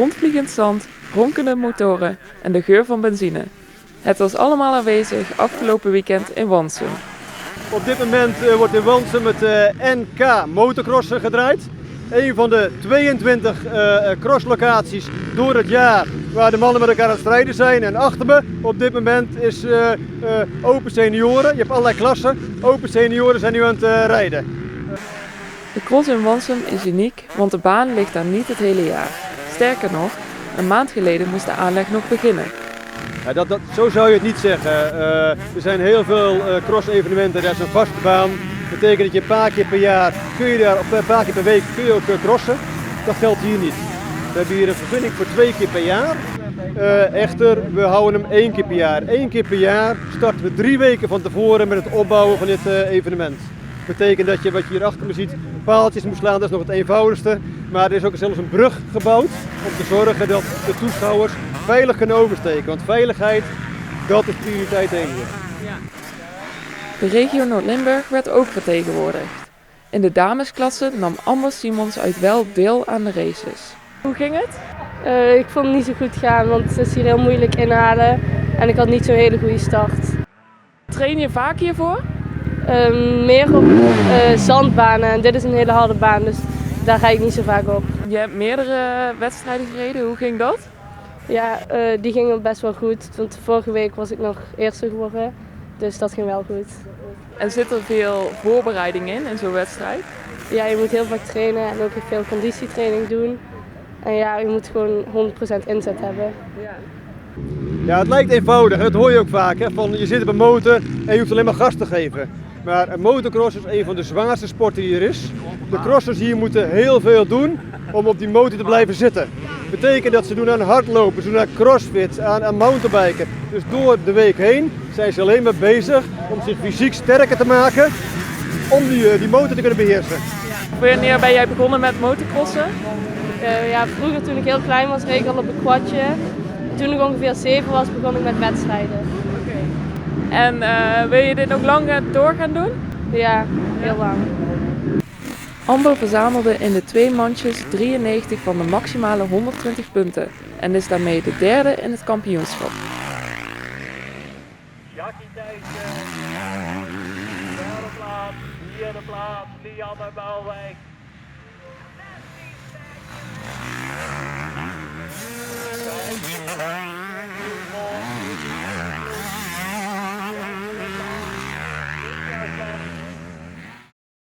rondvliegend zand, ronkende motoren en de geur van benzine. Het was allemaal aanwezig afgelopen weekend in Wansum. Op dit moment wordt in Wansum het NK Motocrossen gedraaid. Een van de 22 crosslocaties door het jaar waar de mannen met elkaar aan het strijden zijn. En achter me op dit moment is Open Senioren. Je hebt allerlei klassen. Open Senioren zijn nu aan het rijden. De cross in Wansum is uniek, want de baan ligt daar niet het hele jaar. Sterker nog, een maand geleden moest de aanleg nog beginnen. Ja, zo zou je het niet zeggen. Er zijn heel veel cross-evenementen, dat is een vaste baan. Dat betekent dat je een paar keer per jaar, of een paar keer per week kun je ook crossen. Dat geldt hier niet. We hebben hier een vergunning voor 2 keer per jaar. Echter, we houden hem 1 keer per jaar. 1 keer per jaar starten we 3 weken van tevoren met het opbouwen van dit evenement. Dat betekent dat je, wat je hier achter me ziet, paaltjes moet slaan, dat is nog het eenvoudigste. Maar er is ook zelfs een brug gebouwd om te zorgen dat de toeschouwers veilig kunnen oversteken. Want veiligheid, dat is prioriteit 1 hier. De regio Noord-Limburg werd ook vertegenwoordigd. In de damesklasse nam Amber Simons uit Well deel aan de races. Hoe ging het? Ik vond het niet zo goed gaan, want het is hier heel moeilijk inhalen en ik had niet zo'n hele goede start. Train je vaak hiervoor? Meer op zandbanen en dit is een hele harde baan, dus daar ga ik niet zo vaak op. Je hebt meerdere wedstrijden gereden, hoe ging dat? Ja, die gingen best wel goed, want vorige week was ik nog eerste geworden, dus dat ging wel goed. En zit er veel voorbereiding in zo'n wedstrijd? Ja, je moet heel vaak trainen en ook veel conditietraining doen. En ja, je moet gewoon 100% inzet hebben. Ja, het lijkt eenvoudig, dat hoor je ook vaak. Hè? Van, je zit op een motor en je hoeft alleen maar gas te geven. Maar een motocross is een van de zwaarste sporten die er is. De crossers hier moeten heel veel doen om op die motor te blijven zitten. Dat betekent dat ze doen aan hardlopen, ze doen aan crossfit, aan mountainbiken. Dus door de week heen zijn ze alleen maar bezig om zich fysiek sterker te maken om die motor te kunnen beheersen. Wanneer ben jij begonnen met motocrossen? Ja, vroeger toen ik heel klein was reed ik al op een quadje. Toen ik ongeveer 7 was begon ik met wedstrijden. En wil je dit nog lang door gaan doen? Ja, heel lang. Amber verzamelde in de 2 mandjes 93 van de maximale 120 punten en is daarmee de derde in het kampioenschap. Jackie Thijssen, derde plaats, vierde plaats, Lianne Bouwwijk. Thank you.